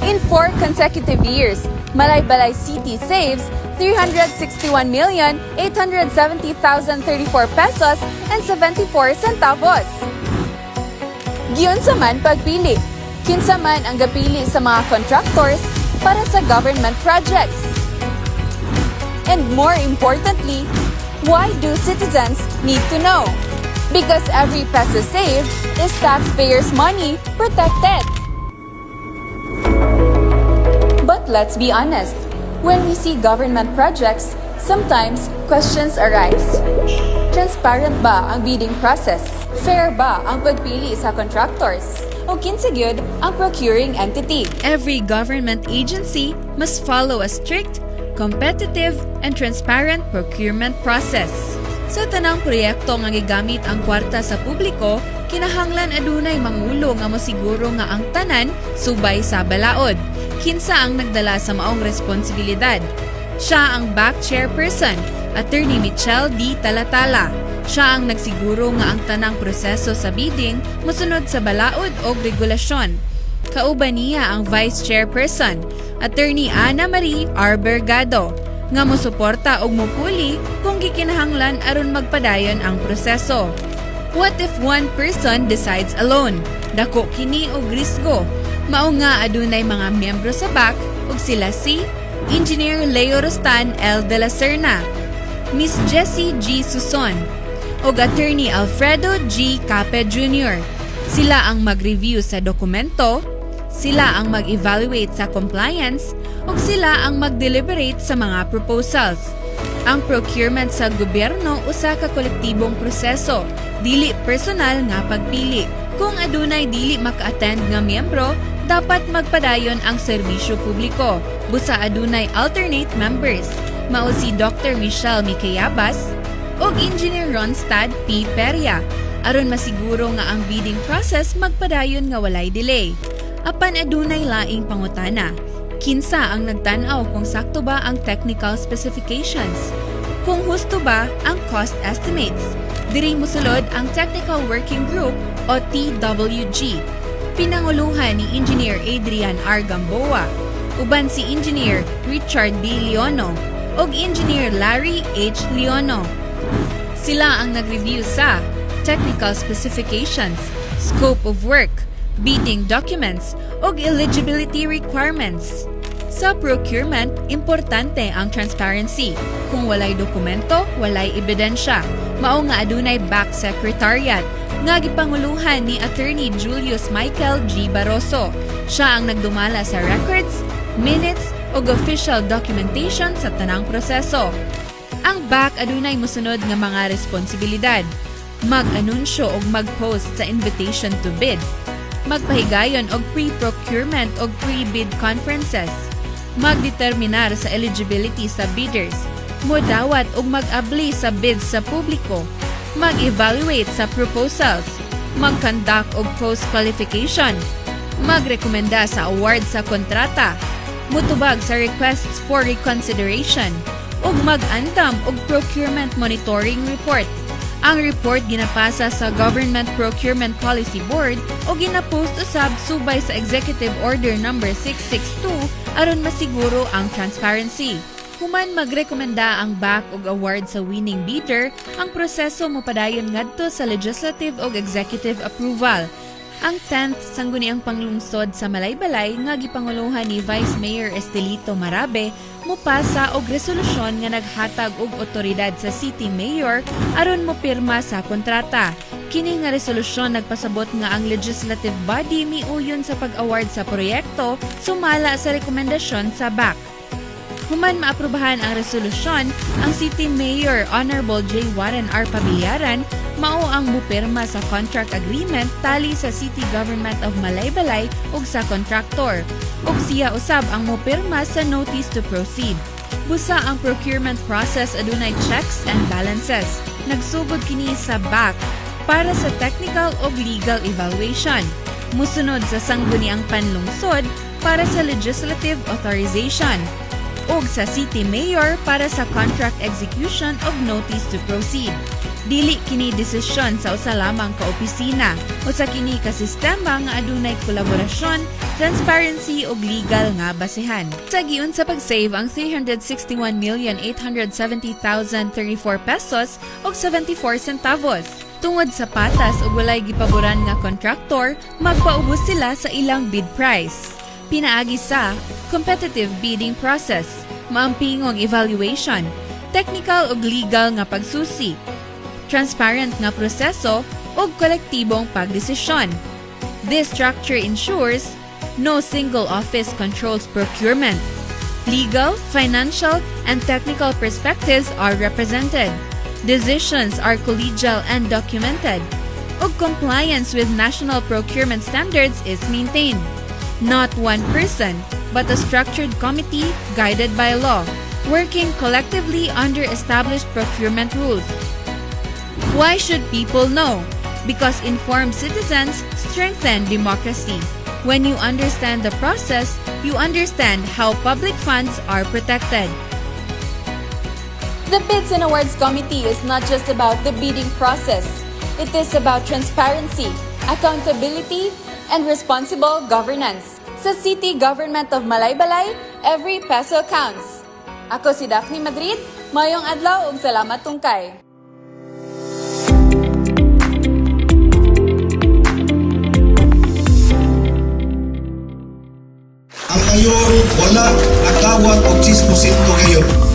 In 4 consecutive years, Malaybalay City saves 361,870,034 pesos and 74 centavos. Giyon sa man pagpili. Kinsa man ang gapili sa mga contractors para sa government projects. And more importantly, why do citizens need to know? Because every peso saved is taxpayers' money protected. But let's be honest, when we see government projects, sometimes questions arise. Transparent ba ang bidding process? Fair ba ang pagpili sa contractors? O kinsa gyud ang procuring entity? Every government agency must follow a strict, competitive, and transparent procurement process. Sa tanang proyekto nga gigamit ang kwarta sa publiko, kinahanglan adunay mangulo nga mosiguro nga ang tanan subay sa balaod. Kinsa ang nagdala sa maong responsibilidad? Siya ang back chairperson, Attorney Michelle D. Talatala. Siya ang nagsiguro nga ang tanang proseso sa bidding mosunod sa balaod o regulasyon. Kauban niya ang vice chairperson, Attorney Ana Marie R. Bergado, nga mosuporta og mupuli kung gikinahanglan aron magpadayon ang proseso. What if one person decides alone? Dako kini og risgo. Mao nga adunay mga miyembro sa back ug sila si Engineer Leo Rostan L. de la Serna, Miss Jessie G. Suson, ug Attorney Alfredo G. Cape Jr. Sila ang mag-review sa dokumento, sila ang mag-evaluate sa compliance, ug sila ang mag-deliberate sa mga proposals. Ang procurement sa gobyerno usa ka kolektibong proseso, dili personal nga pagpili. Kung adunay dili maka-attend nga miyembro, dapat magpadayon ang serbisyo publiko. Busa adunay alternate members, mao si Dr. Michelle Miquelabas ug Engineer Ronstad P. Peria, aron masiguro nga ang bidding process magpadayon nga walay delay. Apan adunay laing pangutana. Kinsa ang nagtan-aw kung sakto ba ang technical specifications? Kung husto ba ang cost estimates? Diri mosulod ang Technical Working Group o TWG. Pinanguluhan ni Engineer Adrian R. Gamboa, uban si Engineer Richard B. Leono ug Engineer Larry H. Leono. Sila ang nag-review sa technical specifications, scope of work, bidding documents, ug eligibility requirements. Sa procurement, importante ang transparency. Kung walay dokumento, walay ebidensya. Mao nga adunay back secretariat nga gipanguluhan ni Attorney Julius Michael G. Barroso. Siya ang nagdumala sa records, minutes, ug official documentation sa tanang proseso. Ang back adunay mosunod nga mga responsibilidad. Mag-anunsyo ug mag-post sa invitation to bid. Magpahigayon og pre-procurement og pre-bid conferences. Magdeterminar sa eligibility sa bidders. Modawat og mag-abli sa bids sa publiko. Mag-evaluate sa proposals. Mag-conduct og post-qualification. Magrekomenda sa award sa kontrata. Mutubag sa requests for reconsideration. Ug mag-antam og procurement monitoring report. Ang report ginapasa sa Government Procurement Policy Board o ginapost usab subay sa Executive Order No. 662 aron masiguro ang transparency. Human magrekomenda ang back og award sa winning bidder, ang proseso mopadayon ngadto sa legislative ug executive approval. Ang 10th sangguniang panglungsod sa Malaybalay nga gipanguluhan ni Vice Mayor Estelito Marabe mopasa og resolusyon nga naghatag og otoridad sa City Mayor aron mopirma sa kontrata. Kini nga resolusyon nagpasabot nga ang legislative body miuyon sa pag-award sa proyekto sumala sa rekomendasyon sa BAC. Human maaprubahan ang resolusyon, ang City Mayor Honorable J. Warren R. Pabillaran mao ang mupirma sa contract agreement tali sa City Government of Malaybalay ug sa contractor. Ug siya usab ang mupirma sa notice to proceed. Busa ang procurement process adunay checks and balances. Nagsugod kini sa BAC para sa technical ug legal evaluation. Musunod sa sangguniang panlungsod para sa legislative authorization. Ug sa City Mayor para sa contract execution of notice to proceed. Dili kini desisyon sa usa lamang ka opisina o sa kini ka sistema nga adunay kolaborasyon, transparency ug legal nga basehan. Sa giun sa pag-save ang 361,870,034 pesos ug 74 centavos. Tungod sa patas ug walay gipaboran nga kontraktor, magpaubos sila sa ilang bid price. Pinaagi sa competitive bidding process, maampingong evaluation, technical ug legal nga pagsusi, transparent nga proseso ug kolektibong pagdesisyon. This structure ensures no single office controls procurement. Legal, financial, and technical perspectives are represented. Decisions are collegial and documented. Ug compliance with national procurement standards is maintained. Not one person, but a structured committee guided by law, working collectively under established procurement rules. Why should people know? Because informed citizens strengthen democracy. When you understand the process, you understand how public funds are protected. The Bids and Awards Committee is not just about the bidding process. It is about transparency, accountability, and responsible governance. Sa City Government of Malaybalay, every peso counts. Ako si Daphne Madrid, mayong adlaw ug salamat tungkay. Ang mayor wala nakawat og 6% kayo.